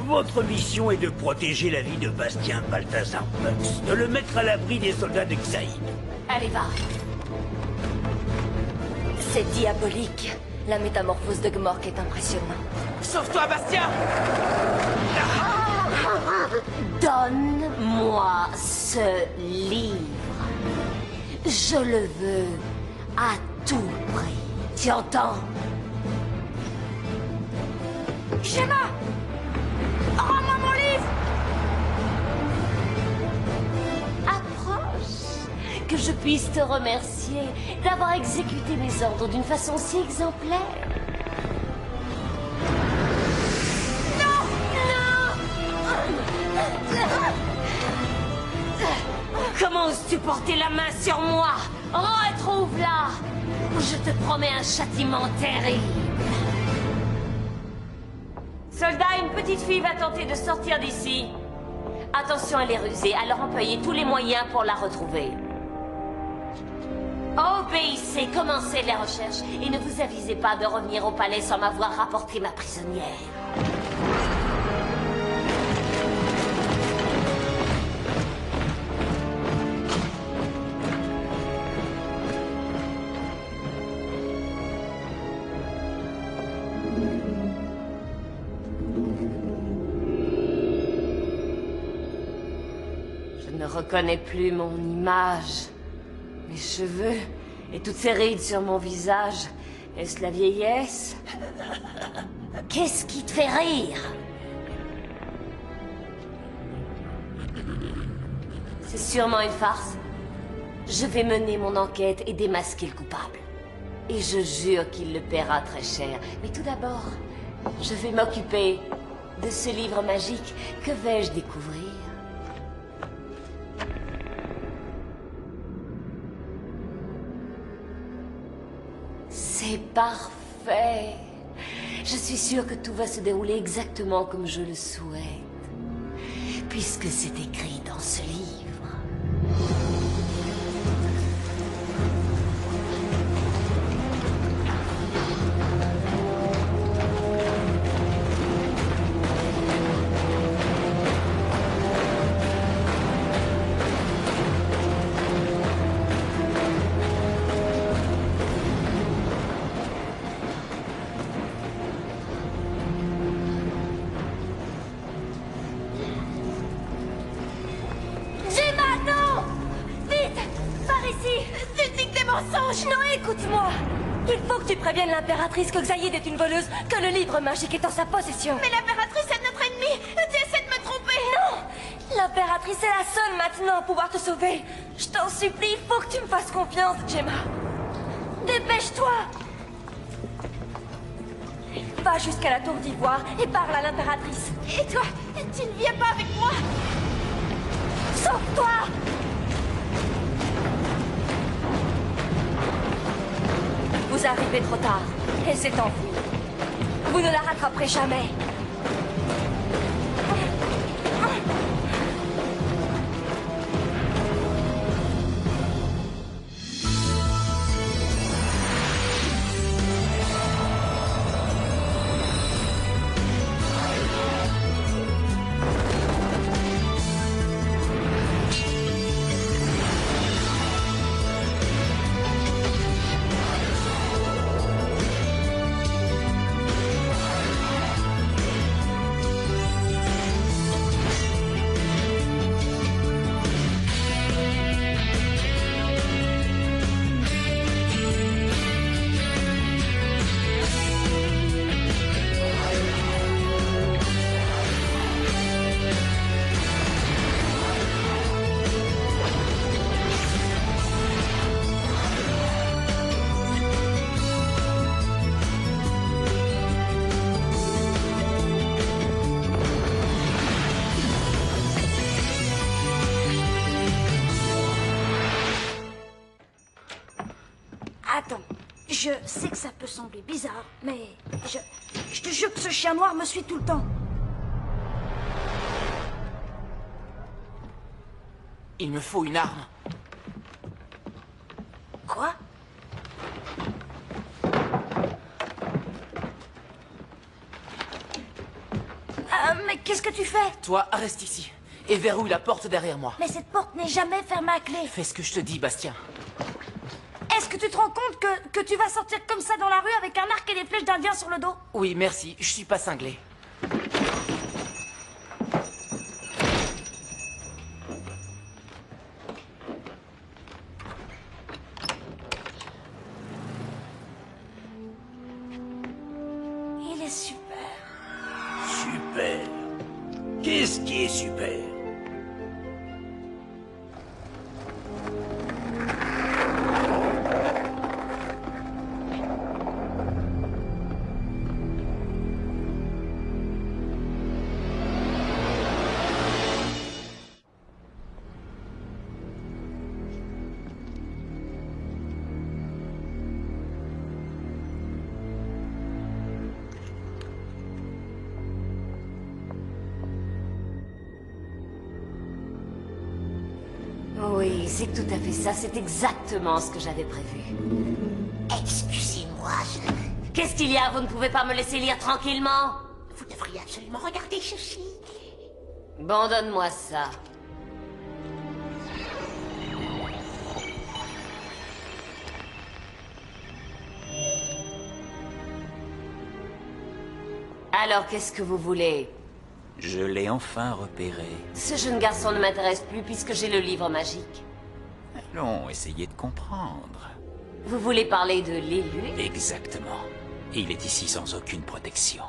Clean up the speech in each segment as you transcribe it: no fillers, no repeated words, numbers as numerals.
Votre mission est de protéger la vie de Bastien Balthazar Bux, de le mettre à l'abri des soldats de Xaïd. Allez, va. C'est diabolique. La métamorphose de Gmork est impressionnante. Sauve-toi, Bastien! Donne-moi ce livre. Je le veux à tout prix. Tu entends? Gemma! Rends-moi mon livre! Approche. Que je puisse te remercier d'avoir exécuté mes ordres d'une façon si exemplaire. Comment oses-tu porter la main sur moi? Retrouve-la! Ou je te promets un châtiment terrible. Soldat, une petite fille va tenter de sortir d'ici. Attention, elle est rusée, alors employez tous les moyens pour la retrouver. Obéissez, commencez les recherches et ne vous avisez pas de revenir au palais sans m'avoir rapporté ma prisonnière. Je ne reconnais plus mon image. Mes cheveux et toutes ces rides sur mon visage. Est-ce la vieillesse? Qu'est-ce qui te fait rire? C'est sûrement une farce. Je vais mener mon enquête et démasquer le coupable. Et je jure qu'il le paiera très cher. Mais tout d'abord, je vais m'occuper de ce livre magique. Que vais-je découvrir? C'est parfait. Je suis sûre que tout va se dérouler exactement comme je le souhaite. Puisque c'est écrit dans ce livre. Non, écoute-moi! Il faut que tu préviennes l'impératrice que Xaïd est une voleuse, que le livre magique est en sa possession. Mais l'impératrice est notre ennemie! Tu essaies de me tromper! Non! L'impératrice est la seule maintenant à pouvoir te sauver! Je t'en supplie, il faut que tu me fasses confiance, Gemma! Dépêche-toi! Va jusqu'à la tour d'ivoire et parle à l'impératrice. Et toi, tu ne viens pas avec moi? Sauve-toi! Vous arrivez trop tard. Elle s'est enfuie. Vous ne la rattraperez jamais. Attends, je sais que ça peut sembler bizarre, mais je te jure que ce chien noir me suit tout le temps. Il me faut une arme. Quoi? Mais qu'est-ce que tu fais? Toi, reste ici. Et verrouille la porte derrière moi. Mais cette porte n'est jamais fermée à clé. Fais ce que je te dis, Bastien. Est-ce que tu te rends compte que tu vas sortir comme ça dans la rue avec un arc et des flèches d'Indien sur le dos? Oui, merci. Je suis pas cinglé. Il est super. Super. Qu'est-ce qui est super? Oui, c'est tout à fait ça. C'est exactement ce que j'avais prévu. Excusez-moi, Qu'est-ce qu'il y a? Vous ne pouvez pas me laisser lire tranquillement? vous devriez absolument regarder ceci. Bon, donne-moi ça. Alors, qu'est-ce que vous voulez? Je l'ai enfin repéré. Ce jeune garçon ne m'intéresse plus puisque j'ai le livre magique. Allons, essayez de comprendre. Vous voulez parler de l'élu? Exactement. Il est ici sans aucune protection.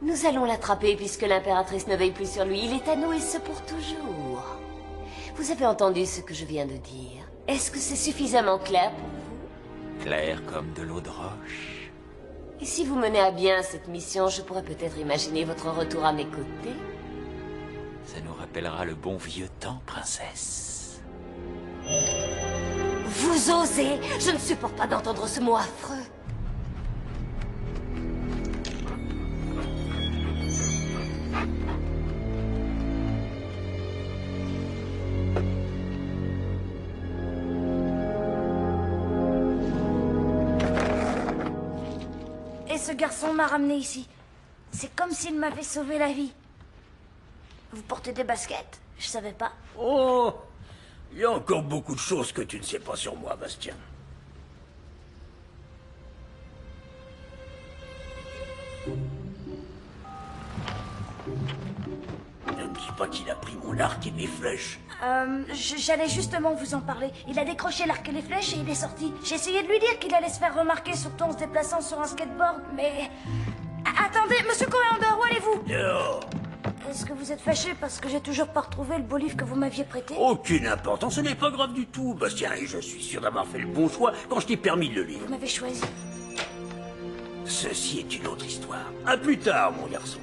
Nous allons l'attraper puisque l'impératrice ne veille plus sur lui. Il est à nous et ce pour toujours. Vous avez entendu ce que je viens de dire. Est-ce que c'est suffisamment clair pour vous? Clair comme de l'eau de roche. Et si vous menez à bien cette mission, je pourrais peut-être imaginer votre retour à mes côtés. Ça nous rappellera le bon vieux temps, princesse. Vous osez? Je ne supporte pas d'entendre ce mot affreux. Et ce garçon m'a ramené ici. C'est comme s'il m'avait sauvé la vie. Vous portez des baskets? Je savais pas. Oh, il y a encore beaucoup de choses que tu ne sais pas sur moi, Bastien. Ne me dis pas qu'il a pris mon arc et mes flèches. J'allais justement vous en parler. Il a décroché l'arc et les flèches et il est sorti. J'ai essayé de lui dire qu'il allait se faire remarquer, surtout en se déplaçant sur un skateboard, mais... Attendez, monsieur Coriander, où allez-vous? Dehors. Est-ce que vous êtes fâché parce que j'ai toujours pas retrouvé le beau livre que vous m'aviez prêté? Aucune importance, ce n'est pas grave du tout, Bastien, et je suis sûr d'avoir fait le bon choix quand je t'ai permis de le lire. Vous m'avez choisi. Ceci est une autre histoire. À plus tard, mon garçon.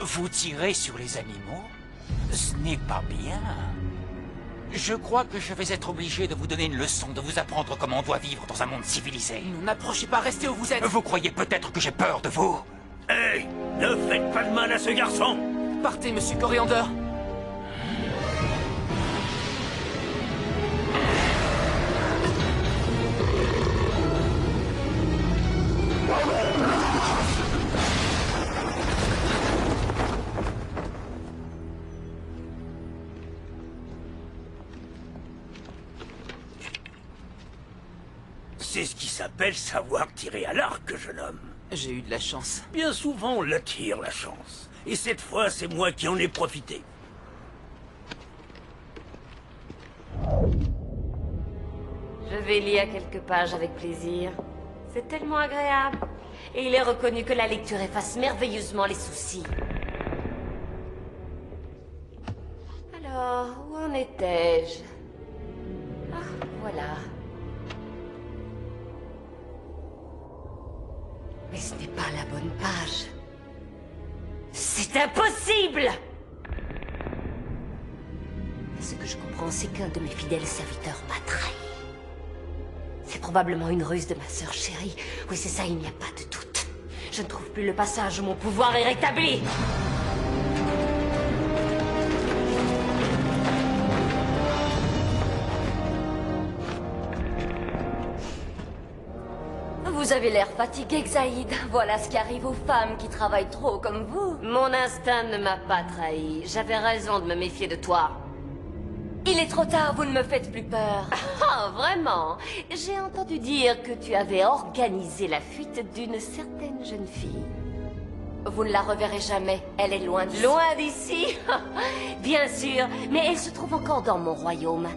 Vous tirez sur les animaux? Ce n'est pas bien. Je crois que je vais être obligé de vous donner une leçon, de vous apprendre comment on doit vivre dans un monde civilisé. N'approchez pas, restez où vous êtes. Vous croyez peut-être que j'ai peur de vous? Hey, ne faites pas de mal à ce garçon. Partez, monsieur Coriander. C'est ce qui s'appelle savoir tirer à l'arc, jeune homme. J'ai eu de la chance. Bien souvent, on la tire, la chance. Et cette fois, c'est moi qui en ai profité. Je vais lire quelques pages avec plaisir. C'est tellement agréable. Et il est reconnu que la lecture efface merveilleusement les soucis. Alors, où en étais-je? Ah, voilà. Mais ce n'est pas la bonne page. C'est impossible! Ce que je comprends, c'est qu'un de mes fidèles serviteurs m'a trahi. C'est probablement une ruse de ma sœur chérie. Oui, c'est ça, il n'y a pas de doute. Je ne trouve plus le passage où mon pouvoir est rétabli. Vous avez l'air fatigué, Xaïd. Voilà ce qui arrive aux femmes qui travaillent trop comme vous. Mon instinct ne m'a pas trahi. J'avais raison de me méfier de toi. Il est trop tard, vous ne me faites plus peur. Ah, vraiment? J'ai entendu dire que tu avais organisé la fuite d'une certaine jeune fille. Vous ne la reverrez jamais, elle est loin d'ici. Loin d'ici? Bien sûr, mais elle se trouve encore dans mon royaume.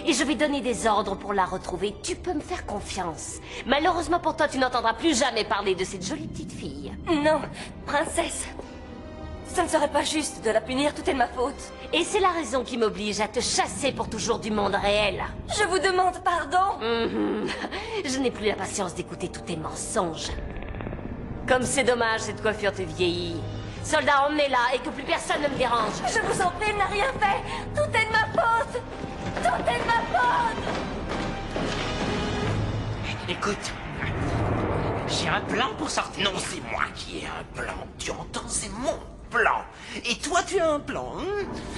Et je vais donner des ordres pour la retrouver. Tu peux me faire confiance. Malheureusement pour toi, tu n'entendras plus jamais parler de cette jolie petite fille. Non, princesse. Ce ne serait pas juste de la punir, tout est de ma faute. Et c'est la raison qui m'oblige à te chasser pour toujours du monde réel. Je vous demande pardon. Je n'ai plus la patience d'écouter tous tes mensonges. Comme c'est dommage, cette coiffure te vieillit. Soldat, emmenez-la et que plus personne ne me dérange. Je vous en prie, elle n'a rien fait. Tout est de ma faute. Tout est de ma faute. Écoute, j'ai un plan pour sortir. Non, c'est moi qui ai un plan. Tu entends, c'est mon plan. Et toi, tu as un plan.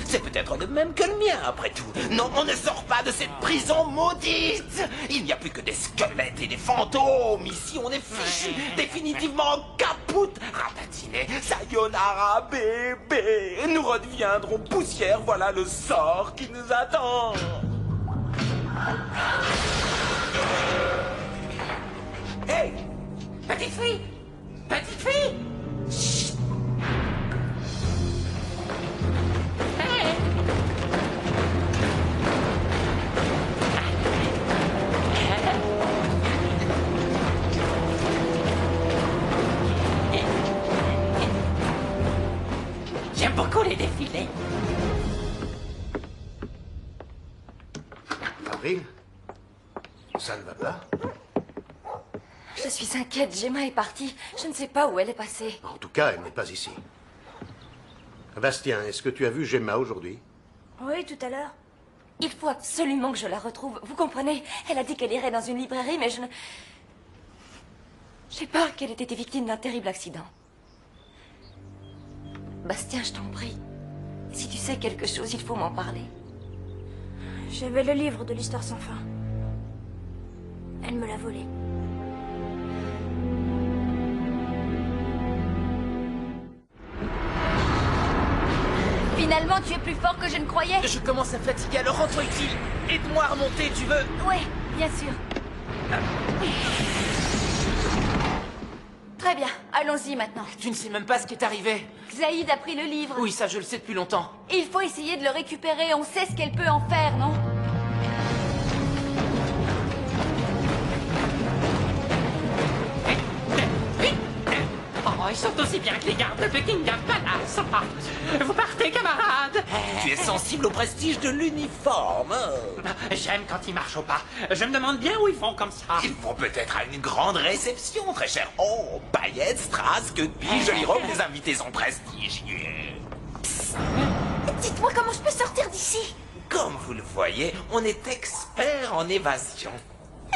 C'est peut-être le même que le mien, après tout. Non, on ne sort pas de cette prison maudite. Il n'y a plus que des squelettes et des fantômes. Ici, on est fichu, définitivement capoute. Ratatine, sayonara, bébé. Nous redeviendrons poussière. Voilà le sort qui nous attend. Hey, petite fille. Petite fille. Chut. J'aime beaucoup les défilés. Avril, ça ne va pas? Je suis inquiète, Gemma est partie. Je ne sais pas où elle est passée. En tout cas, elle n'est pas ici. Bastien, est-ce que tu as vu Gemma aujourd'hui? Oui, tout à l'heure. Il faut absolument que je la retrouve. Vous comprenez? Elle a dit qu'elle irait dans une librairie, mais je ne... J'ai peur qu'elle ait été victime d'un terrible accident. Bastien, je t'en prie. Si tu sais quelque chose, il faut m'en parler. J'avais le livre de l'histoire sans fin. Elle me l'a volé. Finalement, tu es plus fort que je ne croyais. Je commence à fatiguer, alors rentre utile. Aide-moi à remonter, tu veux? Ouais, bien sûr. Très bien, allons-y maintenant. Tu ne sais même pas ce qui est arrivé. Xaïd a pris le livre. Oui, ça je le sais depuis longtemps. Il faut essayer de le récupérer, on sait ce qu'elle peut en faire, non? Oh, ils sont aussi bien que les gardes de Buckingham Palace. Vous partez, camarades. Tu es sensible au prestige de l'uniforme. J'aime quand ils marchent au pas. Je me demande bien où ils vont comme ça. Ils vont peut-être à une grande réception, très cher. Oh, paillettes, strass, que de jolie robe, les invités sont prestigieux. Dites-moi comment je peux sortir d'ici. Comme vous le voyez, on est expert en évasion.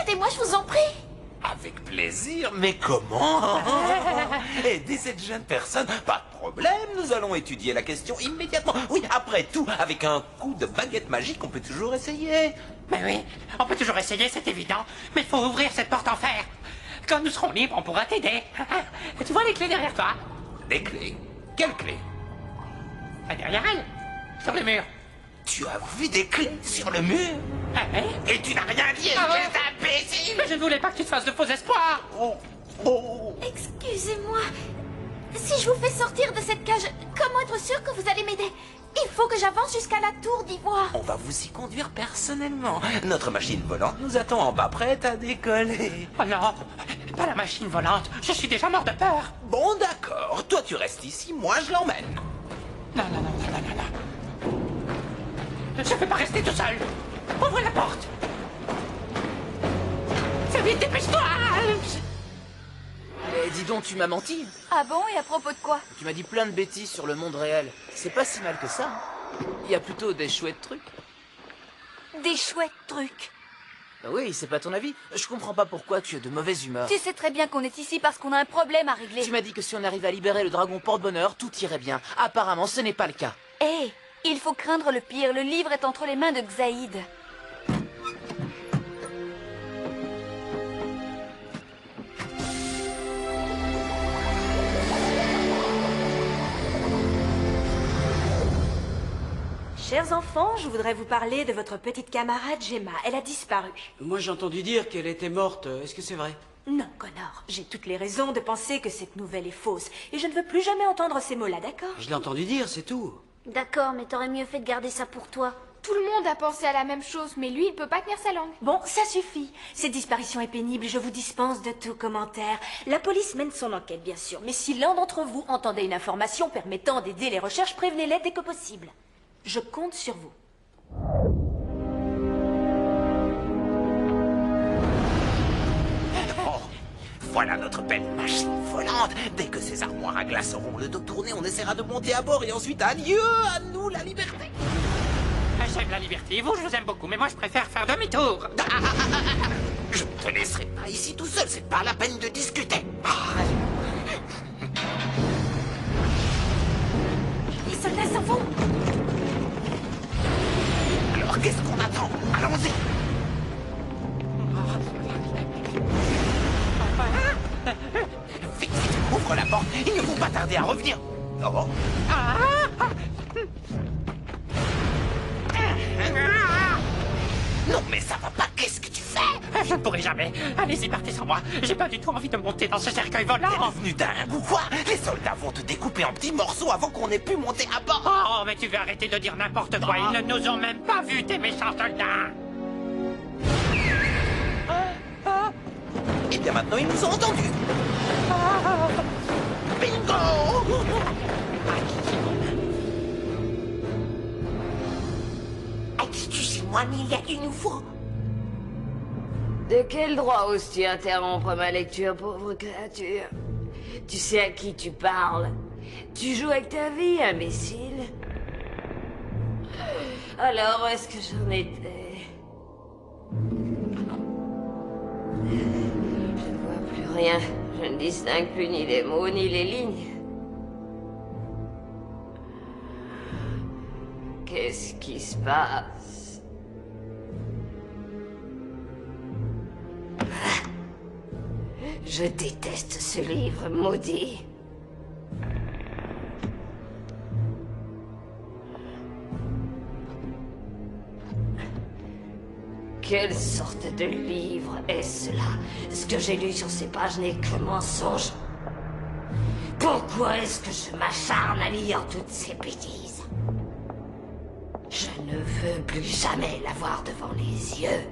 Aidez-moi, je vous en prie. Avec plaisir, mais comment aider cette jeune personne? Pas de problème, nous allons étudier la question immédiatement. Oui, après tout, avec un coup de baguette magique, on peut toujours essayer. Mais oui, on peut toujours essayer, c'est évident. Mais il faut ouvrir cette porte en fer. Quand nous serons libres, on pourra t'aider. Tu vois les clés derrière toi? Des clés? Quelles clés? Derrière elle, sur le mur. Tu as vu des clés sur le mur? Et tu n'as rien dit, espèce d'imbécile! Mais je ne voulais pas que tu te fasses de faux espoirs. Excusez-moi. Si je vous fais sortir de cette cage, comment être sûr que vous allez m'aider? Il faut que j'avance jusqu'à la tour d'ivoire. On va vous y conduire personnellement. Notre machine volante nous attend en bas, prête à décoller. Oh non, pas la machine volante. Je suis déjà mort de peur. Bon, d'accord. Toi, tu restes ici, moi, je l'emmène. Non. Je ne peux pas rester tout seul. Ouvre la porte. Fais vite, dépêche-toi. Dis donc, tu m'as menti. Ah bon, et à propos de quoi? Tu m'as dit plein de bêtises sur le monde réel. C'est pas si mal que ça. Il y a plutôt des chouettes trucs. Des chouettes trucs. Oui, c'est pas ton avis. Je comprends pas pourquoi tu es de mauvaise humeur. Tu sais très bien qu'on est ici parce qu'on a un problème à régler. Tu m'as dit que si on arrive à libérer le dragon porte-bonheur, tout irait bien. Apparemment, ce n'est pas le cas. Hé, il faut craindre le pire. Le livre est entre les mains de Xaïd. Chers enfants, je voudrais vous parler de votre petite camarade Gemma. Elle a disparu. Moi, j'ai entendu dire qu'elle était morte. Est-ce que c'est vrai? Non, Connor. J'ai toutes les raisons de penser que cette nouvelle est fausse. Et je ne veux plus jamais entendre ces mots-là, d'accord? Je l'ai entendu dire, c'est tout. D'accord, mais t'aurais mieux fait de garder ça pour toi. Tout le monde a pensé à la même chose, mais lui, il peut pas tenir sa langue. Bon, ça suffit. Cette disparition est pénible, je vous dispense de tout commentaire. La police mène son enquête, bien sûr. Mais si l'un d'entre vous entendait une information permettant d'aider les recherches, prévenez-les dès que possible. Je compte sur vous. Oh, voilà notre belle machine volante. Dès que ces armoires à glace auront le dos tourné, on essaiera de monter à bord et ensuite adieu à nous la liberté. J'aime la liberté, vous, je vous aime beaucoup, mais moi je préfère faire demi-tour. Je ne te laisserai pas ici tout seul, c'est pas la peine de discuter. Les soldats s'en vont. Alors qu'est-ce qu'on attend? Allons-y. Vite, ouvre la porte, il ne faut pas tarder à revenir. Oh. Non mais ça va pas, qu'est-ce que tu fais? Je ne pourrai jamais. Allez-y, partez sans moi. J'ai pas du tout envie de monter dans ce cercueil volant. T'es devenu dingue ou quoi? Les soldats vont te découper en petits morceaux avant qu'on ait pu monter à bord. Oh, mais tu veux arrêter de dire n'importe quoi. Ils ne nous ont même pas vus, tes méchants soldats. Et bien maintenant, ils nous ont entendus. Bingo! Excusez-moi, mais il y a du nouveau. De quel droit oses-tu interrompre ma lecture, pauvre créature? Tu sais à qui tu parles? Tu joues avec ta vie, imbécile. Alors, où est-ce que j'en étais? Je ne vois plus rien. Je ne distingue plus ni les mots, ni les lignes. Qu'est-ce qui se passe? Je déteste ce livre maudit. Quelle sorte de livre est cela? Ce que j'ai lu sur ces pages n'est que mensonge. Pourquoi est-ce que je m'acharne à lire toutes ces bêtises? Je ne veux plus jamais la voir devant les yeux.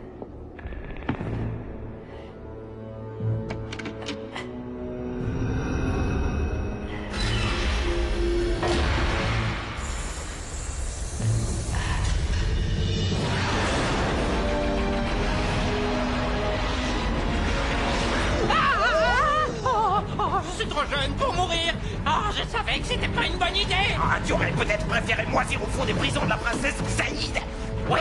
Je suis trop jeune pour mourir. Ah, je savais que c'était pas une bonne idée. Ah, tu aurais peut-être préféré moisir au fond des prisons de la princesse Xaïd. Oui,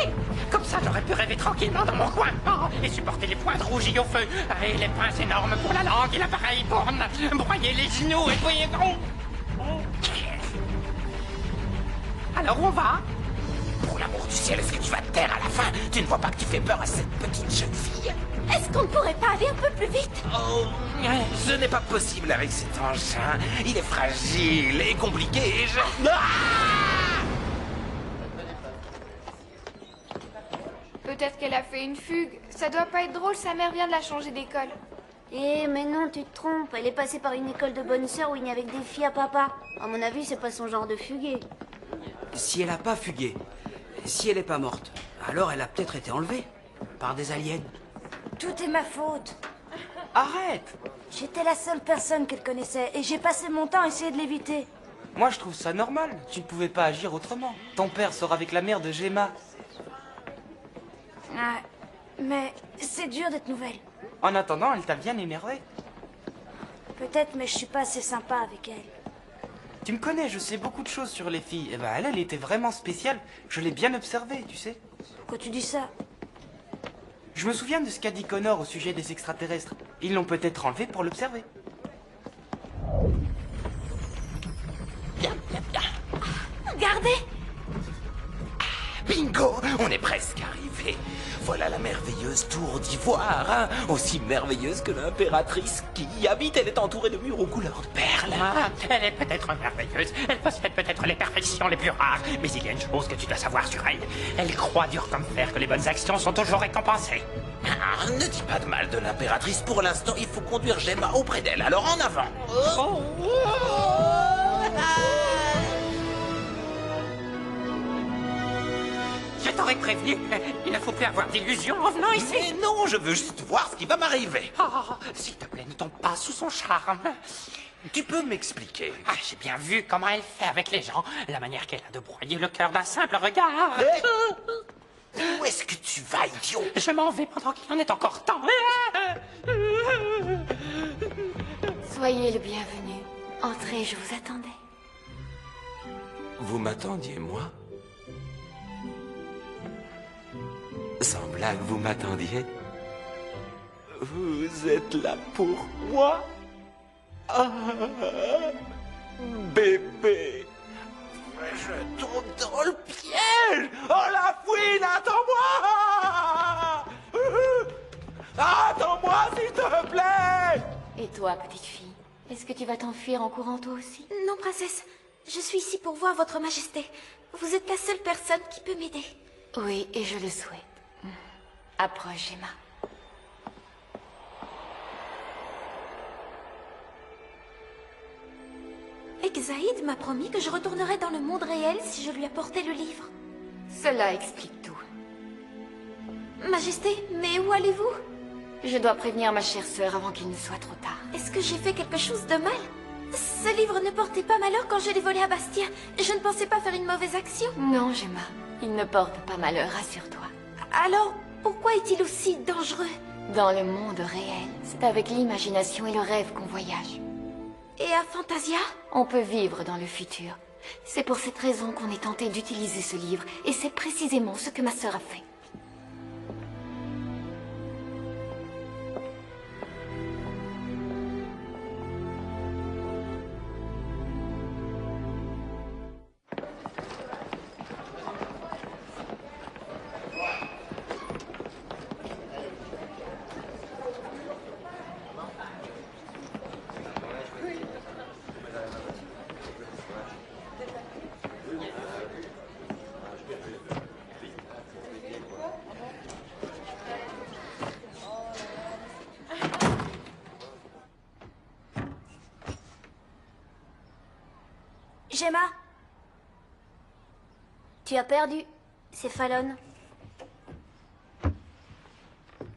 comme ça j'aurais pu rêver tranquillement dans mon coin. Oh, et supporter les pointes rougies au feu. Et les pinces énormes pour la langue et l'appareil pour broyer les genoux et puis... Alors où on va? Pour l'amour du ciel, est-ce que tu vas te taire à la fin? Tu ne vois pas que tu fais peur à cette petite jeune fille? Est-ce qu'on ne pourrait pas aller un peu plus vite? Oh, ce n'est pas possible avec cet engin. Il est fragile et compliqué et je... Ah! Peut-être qu'elle a fait une fugue. Ça doit pas être drôle, sa mère vient de la changer d'école. Eh, mais non, tu te trompes. Elle est passée par une école de bonne sœur où il n'y avait que des filles à papa. À mon avis, c'est pas son genre de fuguer. Si elle a pas fugué, si elle est pas morte, alors elle a peut-être été enlevée par des aliens. Tout est ma faute. Arrête! J'étais la seule personne qu'elle connaissait et j'ai passé mon temps à essayer de l'éviter. Moi, je trouve ça normal. Tu ne pouvais pas agir autrement. Ton père sort avec la mère de Gemma. Ah, mais c'est dur d'être nouvelle. En attendant, elle t'a bien énervé. Peut-être, mais je suis pas assez sympa avec elle. Tu me connais, je sais beaucoup de choses sur les filles. Et ben elle était vraiment spéciale. Je l'ai bien observée, tu sais. Pourquoi tu dis ça? Je me souviens de ce qu'a dit Connor au sujet des extraterrestres. Ils l'ont peut-être enlevée pour l'observer. Bien, bien, bien. Regardez! Bingo! On est presque arrivé. Voilà la merveilleuse tour d'ivoire, hein, aussi merveilleuse que l'impératrice qui y habite. Elle est entourée de murs aux couleurs de perles. Ah, elle est peut-être merveilleuse. Elle possède peut-être les perfections les plus rares. Mais il y a une chose que tu dois savoir sur elle. Elle croit dur comme fer que les bonnes actions sont toujours récompensées. Ah, ne dis pas de mal de l'impératrice. Pour l'instant, il faut conduire Gemma auprès d'elle. Alors en avant. Je t'aurais prévenu. Il ne faut plus avoir d'illusions en venant ici. Mais non, je veux juste voir ce qui va m'arriver. Oh, s'il te plaît, ne tombe pas sous son charme. Tu peux m'expliquer? Ah, j'ai bien vu comment elle fait avec les gens. La manière qu'elle a de broyer le cœur d'un simple regard. Où est-ce que tu vas, idiot? Je m'en vais pendant qu'il en est encore temps. Soyez le bienvenu. Entrez, je vous attendais. Vous m'attendiez, moi? Sans blague, vous m'attendiez? Vous êtes là pour moi? Ah, bébé! Je tombe dans le piège! Oh la fouine, attends-moi! Attends-moi, s'il te plaît! Et toi, petite fille, est-ce que tu vas t'enfuir en courant toi aussi? Non, princesse. Je suis ici pour voir votre majesté. Vous êtes la seule personne qui peut m'aider. Oui, et je le souhaite. Approche, Gemma. Exaïd m'a promis que je retournerais dans le monde réel si je lui apportais le livre. Cela explique tout. Majesté, mais où allez-vous? Je dois prévenir ma chère sœur avant qu'il ne soit trop tard. Est-ce que j'ai fait quelque chose de mal? Ce livre ne portait pas malheur quand je l'ai volé à Bastia. Je ne pensais pas faire une mauvaise action. Non, Gemma. Il ne porte pas malheur, rassure-toi. Alors, pourquoi est-il aussi dangereux? Dans le monde réel, c'est avec l'imagination et le rêve qu'on voyage. Et à Fantasia? On peut vivre dans le futur. C'est pour cette raison qu'on est tenté d'utiliser ce livre, et c'est précisément ce que ma sœur a fait. Gemma? Tu as perdu. C'est Fallon.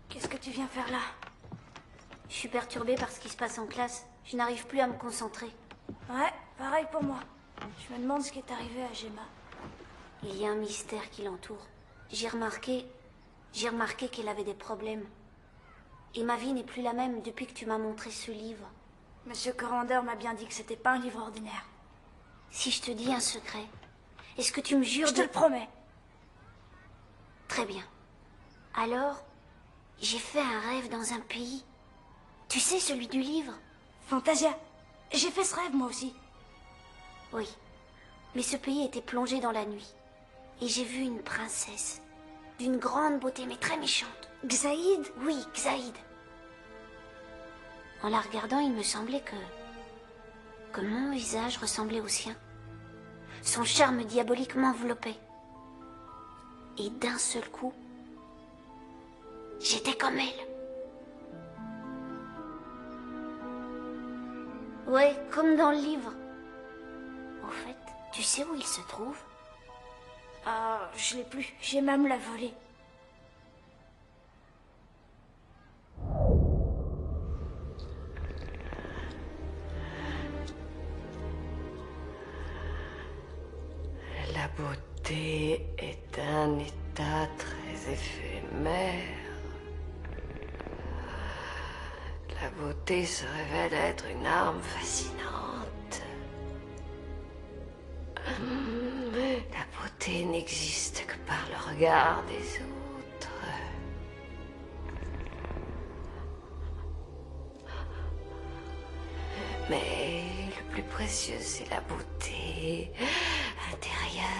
Qu'est-ce que tu viens faire là? Je suis perturbée par ce qui se passe en classe. Je n'arrive plus à me concentrer. Ouais, pareil pour moi. Je me demande ce qui est arrivé à Gemma. Il y a un mystère qui l'entoure. J'ai remarqué qu'elle avait des problèmes. Et ma vie n'est plus la même depuis que tu m'as montré ce livre. Monsieur Corander m'a bien dit que c'était pas un livre ordinaire. Si je te dis un secret, est-ce que tu me jures? Je te le promets. Très bien. Alors, j'ai fait un rêve dans un pays. Tu sais, celui du livre? Fantasia. J'ai fait ce rêve, moi aussi. Oui. Mais ce pays était plongé dans la nuit. Et j'ai vu une princesse. D'une grande beauté, mais très méchante. Xaïd? Oui, Xaïd. En la regardant, il me semblait que mon visage ressemblait au sien. Son charme diabolique m'enveloppait. Et d'un seul coup, j'étais comme elle. Ouais, comme dans le livre. Au fait, tu sais où il se trouve? Ah, je l'ai plus. J'ai même la volée. La beauté est un état très éphémère. La beauté se révèle être une arme fascinante. La beauté n'existe que par le regard des autres. Mais le plus précieux, c'est la beauté intérieure.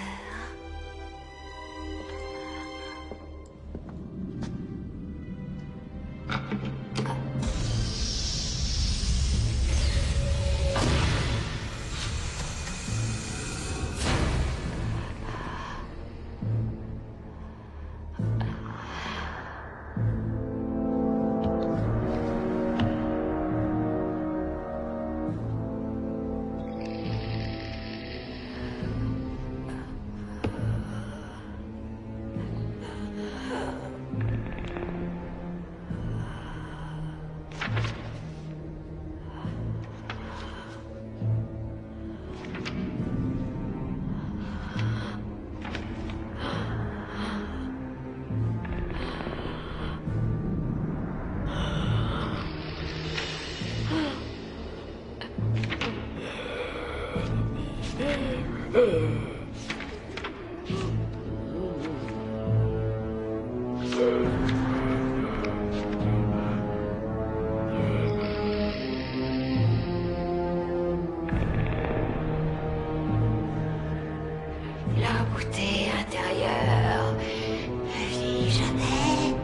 La beauté intérieure ne vieillit jamais.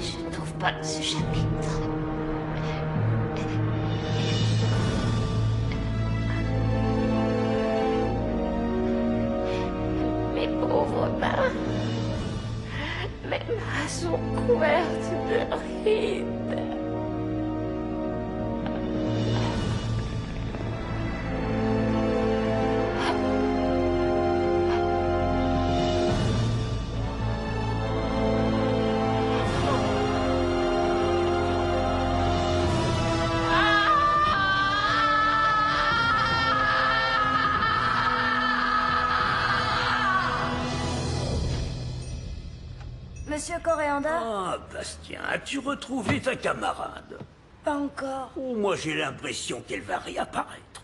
Je ne trouve pas ce chapitre. Mes pauvres mains. Mes mains sont couvertes de rides. Monsieur Coréanda? Ah, Bastien, as-tu retrouvé ta camarade? Pas encore. Oh, moi j'ai l'impression qu'elle va réapparaître.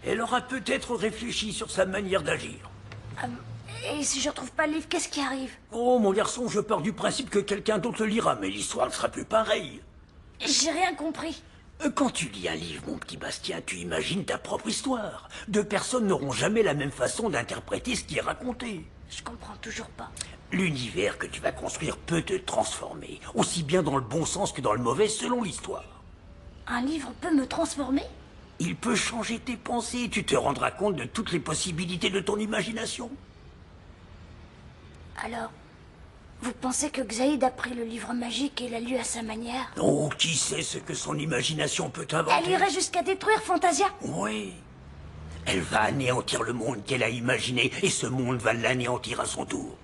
Elle aura peut-être réfléchi sur sa manière d'agir. Et si je retrouve pas le livre, qu'est-ce qui arrive? Oh, mon garçon, je pars du principe que quelqu'un d'autre le lira, mais l'histoire ne sera plus pareille. J'ai rien compris. Quand tu lis un livre, mon petit Bastien, tu imagines ta propre histoire. Deux personnes n'auront jamais la même façon d'interpréter ce qui est raconté. Je comprends toujours pas. L'univers que tu vas construire peut te transformer, aussi bien dans le bon sens que dans le mauvais selon l'histoire. Un livre peut me transformer? Il peut changer tes pensées, tu te rendras compte de toutes les possibilités de ton imagination. Alors, vous pensez que Xaïd a pris le livre magique et l'a lu à sa manière? Oh, qui sait ce que son imagination peut inventer? Elle irait jusqu'à détruire Fantasia? Oui. Elle va anéantir le monde qu'elle a imaginé, et ce monde va l'anéantir à son tour.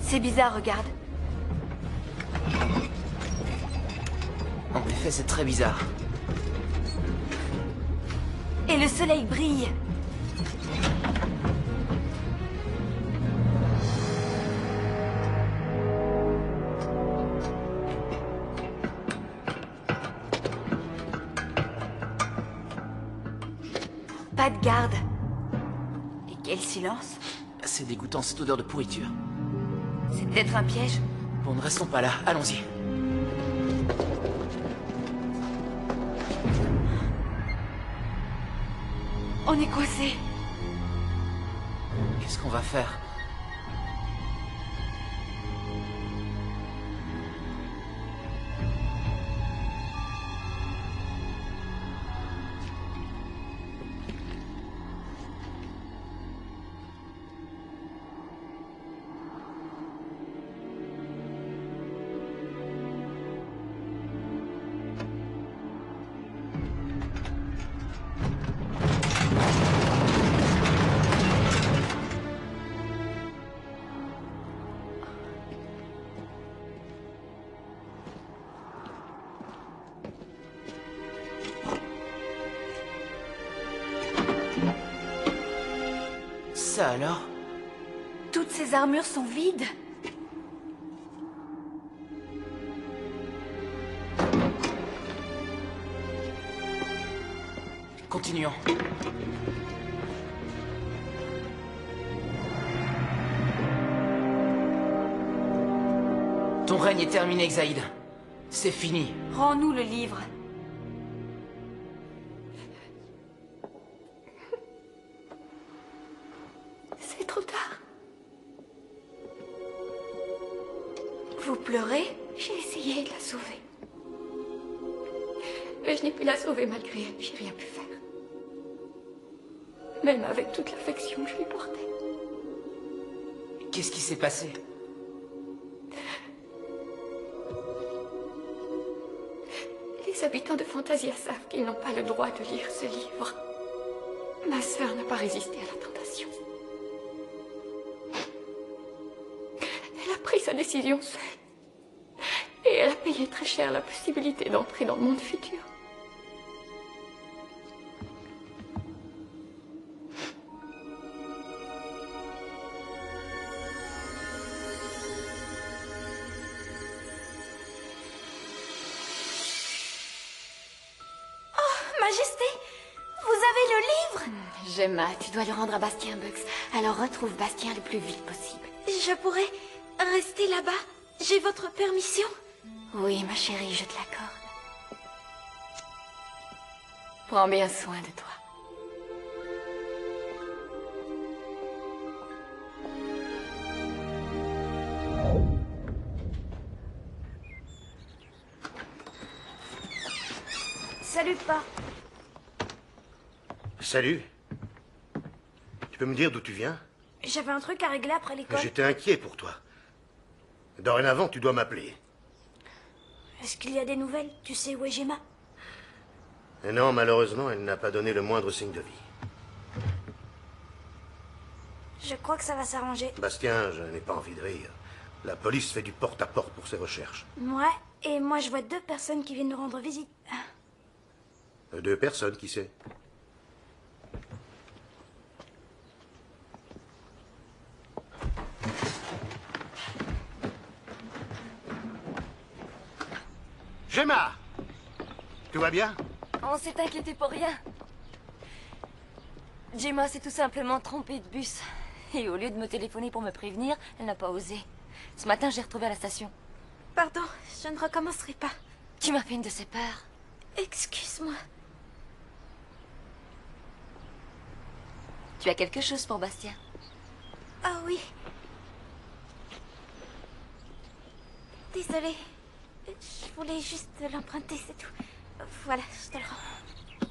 C'est bizarre, regarde. En effet, c'est très bizarre. Et le soleil brille. Pas de garde. Et quel silence. C'est dégoûtant, cette odeur de pourriture. C'est peut-être un piège. Bon, ne restons pas là, allons-y. On est coincés. Qu'est-ce qu'on va faire? Ça alors? Toutes ces armures sont vides. Continuons. Ton règne est terminé, Xaïd. C'est fini. Rends-nous le livre. C'est trop tard. Vous pleurez? J'ai essayé de la sauver. Mais je n'ai pu la sauver malgré elle. J'ai rien pu faire. Même avec toute l'affection que je lui portais. Qu'est-ce qui s'est passé? Les habitants de Fantasia savent qu'ils n'ont pas le droit de lire ce livre. Ma sœur n'a pas résisté à la tentation. Elle a pris sa décision seule. Et elle a payé très cher la possibilité d'entrer dans le monde futur. Majesté, vous avez le livre? Gemma, tu dois le rendre à Bastien Bugs. Alors retrouve Bastien le plus vite possible. Je pourrais rester là-bas? J'ai votre permission? Oui, ma chérie, je te l'accorde. Prends bien soin de toi. Salut, pas. Salut. Tu peux me dire d'où tu viens? J'avais un truc à régler après l'école. J'étais inquiet pour toi. Dorénavant, tu dois m'appeler. Est-ce qu'il y a des nouvelles? Tu sais où est Gemma? Non, malheureusement, elle n'a pas donné le moindre signe de vie. Je crois que ça va s'arranger. Bastien, je n'ai pas envie de rire. La police fait du porte-à-porte pour ses recherches. Ouais, et moi je vois 2 personnes qui viennent nous rendre visite. 2 personnes, qui sait? Gemma! Tout va bien? On s'est inquiété pour rien. Gemma s'est tout simplement trompée de bus. Et au lieu de me téléphoner pour me prévenir, elle n'a pas osé. Ce matin, j'ai retrouvé à la station. Pardon, je ne recommencerai pas. Tu m'as fait une de ces peurs. Excuse-moi. Tu as quelque chose pour Bastien? Ah oui. Désolée. Je voulais juste l'emprunter, c'est tout. Voilà, je te le rends.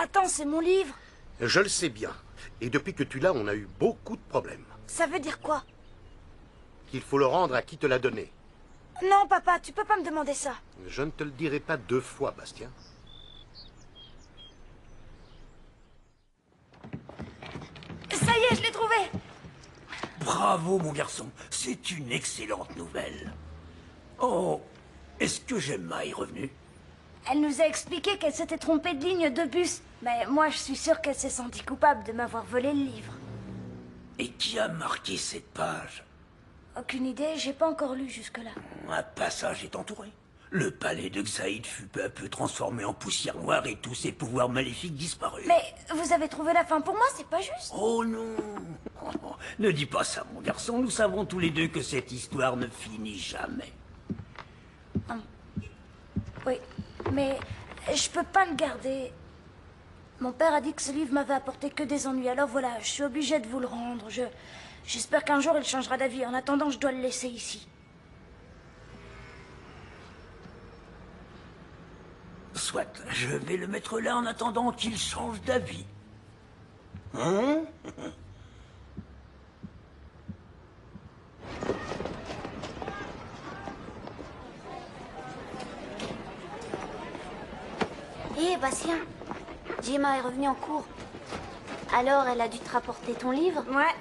Attends, c'est mon livre. Je le sais bien. Et depuis que tu l'as, on a eu beaucoup de problèmes. Ça veut dire quoi? Qu'il faut le rendre à qui te l'a donné. Non, papa, tu peux pas me demander ça. Je ne te le dirai pas 2 fois, Bastien. Ça y est, je l'ai trouvé. Bravo, mon garçon. C'est une excellente nouvelle. Oh, est-ce que Gemma est revenue? Elle nous a expliqué qu'elle s'était trompée de ligne de bus. Mais moi, je suis sûre qu'elle s'est sentie coupable de m'avoir volé le livre. Et qui a marqué cette page? Aucune idée, j'ai pas encore lu jusque-là. Un passage est entouré. Le palais de Xaïd fut peu à peu transformé en poussière noire et tous ses pouvoirs maléfiques disparus. Mais vous avez trouvé la fin pour moi, c'est pas juste. Oh non. Oh, ne dis pas ça, mon garçon. Nous savons tous les deux que cette histoire ne finit jamais. Oui, mais je peux pas le garder. Mon père a dit que ce livre m'avait apporté que des ennuis, alors voilà, je suis obligée de vous le rendre. J'espère qu'un jour il changera d'avis. En attendant, je dois le laisser ici. Soit, je vais le mettre là en attendant qu'il change d'avis. Hein? Hé, Bastien, Gemma est revenue en cours. Alors, elle a dû te rapporter ton livre? Ouais.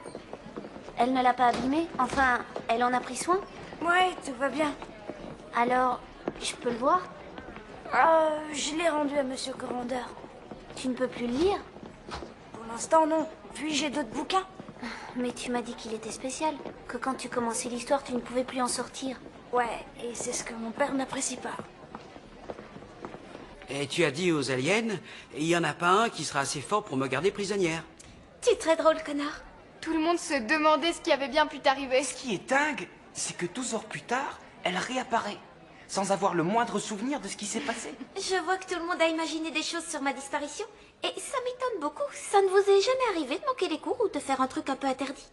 Elle ne l'a pas abîmé? Enfin, elle en a pris soin? Ouais, tout va bien. Alors, je peux le voir? Je l'ai rendu à Monsieur Commander. Tu ne peux plus le lire? Pour l'instant, non. Puis j'ai d'autres bouquins. Mais tu m'as dit qu'il était spécial. Que quand tu commençais l'histoire, tu ne pouvais plus en sortir. Ouais, et c'est ce que mon père n'apprécie pas. Et tu as dit aux aliens, il n'y en a pas un qui sera assez fort pour me garder prisonnière. Tu es très drôle, connard. Tout le monde se demandait ce qui avait bien pu t'arriver. Ce qui est dingue, c'est que 12 heures plus tard, elle réapparaît, sans avoir le moindre souvenir de ce qui s'est passé. Je vois que tout le monde a imaginé des choses sur ma disparition, et ça m'étonne beaucoup. Ça ne vous est jamais arrivé de manquer les cours ou de faire un truc un peu interdit?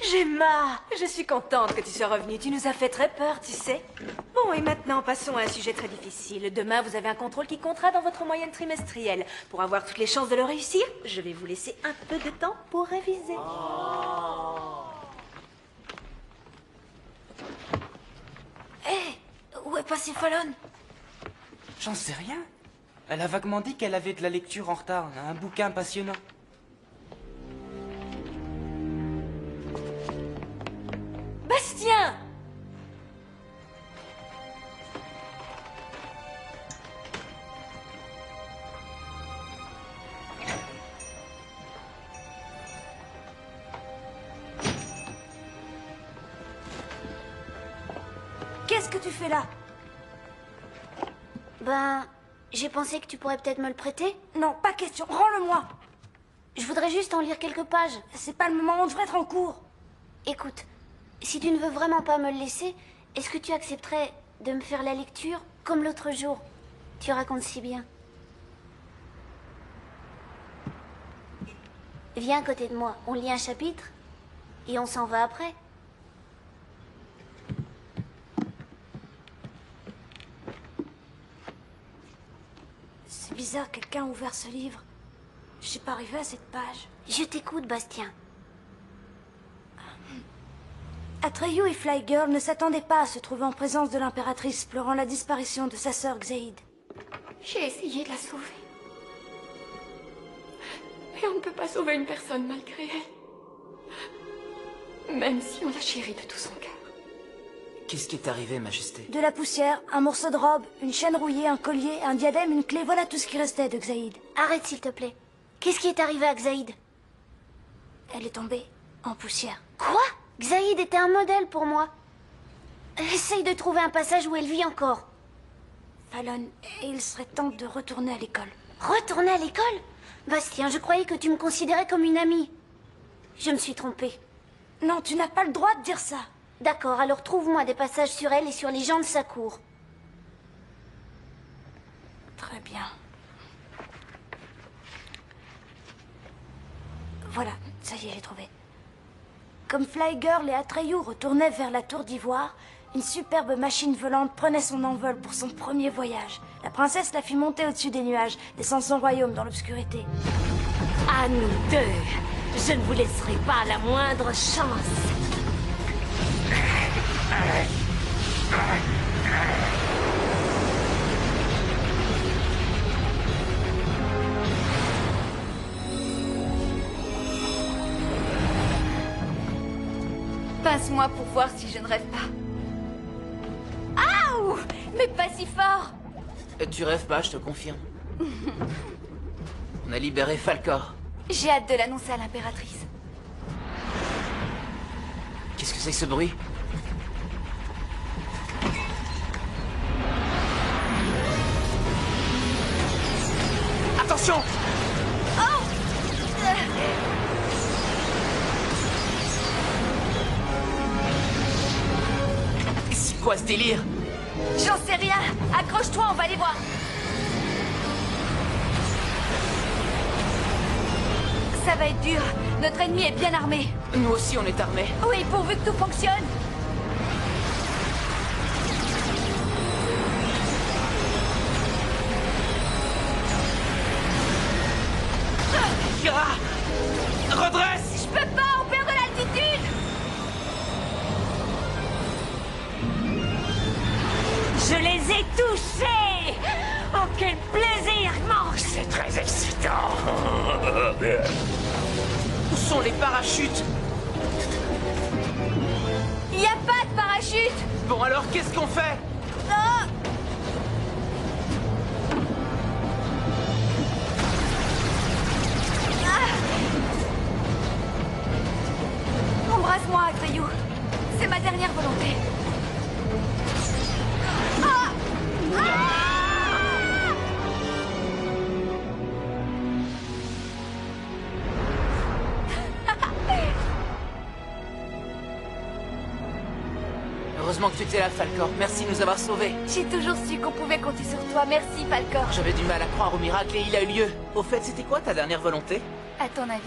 Gemma, je suis contente que tu sois revenue. Tu nous as fait très peur, tu sais. Bon, et maintenant, passons à un sujet très difficile. Demain, vous avez un contrôle qui comptera dans votre moyenne trimestrielle. Pour avoir toutes les chances de le réussir, je vais vous laisser un peu de temps pour réviser. Hé, où est passée Fallon? J'en sais rien. Elle a vaguement dit qu'elle avait de la lecture en retard, un bouquin passionnant. Bastien! Qu'est-ce que tu fais là? Ben, j'ai pensé que tu pourrais peut-être me le prêter. Non, pas question, rends-le-moi. Je voudrais juste en lire quelques pages. C'est pas le moment, on devrait être en cours. Écoute, si tu ne veux vraiment pas me le laisser, est-ce que tu accepterais de me faire la lecture comme l'autre jour? Tu racontes si bien. Viens à côté de moi, on lit un chapitre et on s'en va après. C'est bizarre, quelqu'un a ouvert ce livre. Je suis pas arrivée à cette page. Je t'écoute, Bastien. Atreyu et Flygirl ne s'attendaient pas à se trouver en présence de l'impératrice pleurant la disparition de sa sœur Xaïd. J'ai essayé de la sauver. Mais on ne peut pas sauver une personne malgré elle. Même si on la chérit de tout son cœur. Qu'est-ce qui est arrivé, Majesté? De la poussière, un morceau de robe, une chaîne rouillée, un collier, un diadème, une clé, voilà tout ce qui restait de Xaïd. Arrête, s'il te plaît. Qu'est-ce qui est arrivé à Xaïd? Elle est tombée en poussière. Quoi? Xaïd était un modèle pour moi. Essaye de trouver un passage où elle vit encore. Fallon, il serait temps de retourner à l'école. Retourner à l'école? Bastien, je croyais que tu me considérais comme une amie. Je me suis trompée. Non, tu n'as pas le droit de dire ça. D'accord, alors trouve-moi des passages sur elle et sur les gens de sa cour. Très bien. Voilà, ça y est, j'ai trouvé. Comme Flygirl et Atreyu retournaient vers la tour d'ivoire, une superbe machine volante prenait son envol pour son premier voyage. La princesse la fit monter au-dessus des nuages, laissant son royaume dans l'obscurité. À nous deux, je ne vous laisserai pas la moindre chance. Passe-moi pour voir si je ne rêve pas. Aouh! Mais pas si fort! Tu rêves pas, je te confirme. On a libéré Falcor. J'ai hâte de l'annoncer à l'impératrice. Qu'est-ce que c'est que ce bruit? Attention! Oh! C'est quoi ce délire? J'en sais rien. Accroche-toi, on va les voir. Ça va être dur. Notre ennemi est bien armé. Nous aussi, on est armés. Oui, pourvu que tout fonctionne. Kira! Redresse! Je peux pas, on perd de l'altitude. Je les ai touchés! Oh, quel plaisir immense! C'est très excitant. Où sont les parachutes? Il n'y a pas de parachute. Bon alors, qu'est-ce qu'on fait? Ah! Embrasse-moi, Atreyu. C'est ma dernière volonté. Ah! Heureusement que tu étais là, Falcor. Merci de nous avoir sauvés. J'ai toujours su qu'on pouvait compter sur toi. Merci, Falcor. J'avais du mal à croire au miracle et il a eu lieu. Au fait, c'était quoi ta dernière volonté? À ton avis?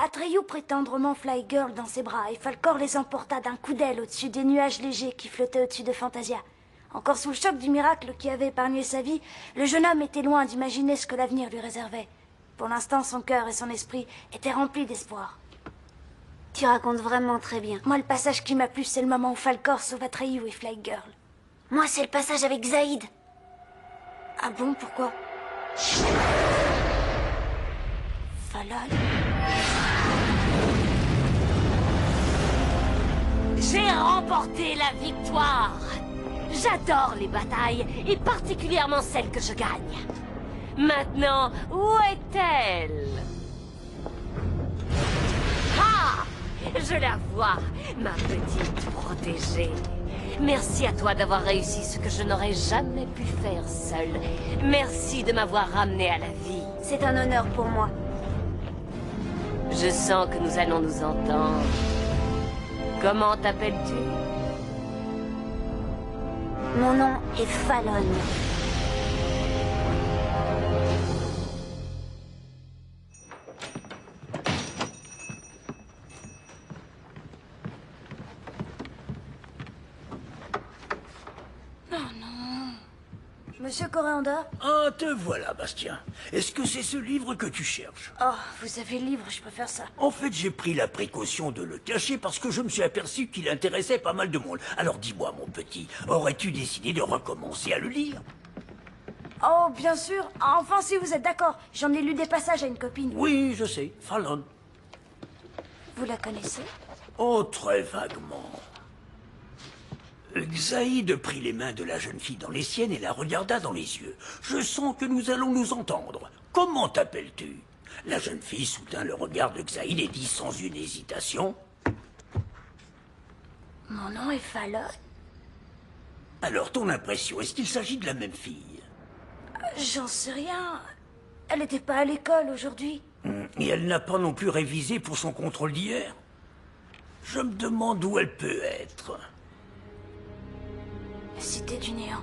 Atreyu prit tendrement Fly Girl dans ses bras et Falcor les emporta d'un coup d'aile au-dessus des nuages légers qui flottaient au-dessus de Fantasia. Encore sous le choc du miracle qui avait épargné sa vie, le jeune homme était loin d'imaginer ce que l'avenir lui réservait. Pour l'instant, son cœur et son esprit étaient remplis d'espoir. Tu racontes vraiment très bien. Moi, le passage qui m'a plu, c'est le moment où Falcor sauve Atreyu et Fly Girl. Moi, c'est le passage avec Zaïd. Ah bon, pourquoi? Fallon? J'ai remporté la victoire. J'adore les batailles, et particulièrement celles que je gagne. Maintenant, où est-elle? Ah! Je la vois, ma petite protégée. Merci à toi d'avoir réussi ce que je n'aurais jamais pu faire seule. Merci de m'avoir ramenée à la vie. C'est un honneur pour moi. Je sens que nous allons nous entendre. Comment t'appelles-tu? Mon nom est Fallon. Oh non. Monsieur Coréandor? Ah, te voilà, Bastien. Est-ce que c'est ce livre que tu cherches? Oh, vous avez le livre, je préfère ça. En fait, j'ai pris la précaution de le cacher parce que je me suis aperçu qu'il intéressait pas mal de monde. Alors dis-moi, mon petit, aurais-tu décidé de recommencer à le lire? Oh, bien sûr. Enfin, si vous êtes d'accord. J'en ai lu des passages à une copine. Oui, je sais, Fallon. Vous la connaissez? Oh, très vaguement. Zaïd prit les mains de la jeune fille dans les siennes et la regarda dans les yeux. Je sens que nous allons nous entendre. Comment t'appelles-tu? La jeune fille soutint le regard de Zaïd et dit sans une hésitation: Mon nom est Fallon. Alors, ton impression, est-ce qu'il s'agit de la même fille? J'en sais rien. Elle n'était pas à l'école aujourd'hui. Et elle n'a pas non plus révisé pour son contrôle d'hier? Je me demande où elle peut être. La cité du néant.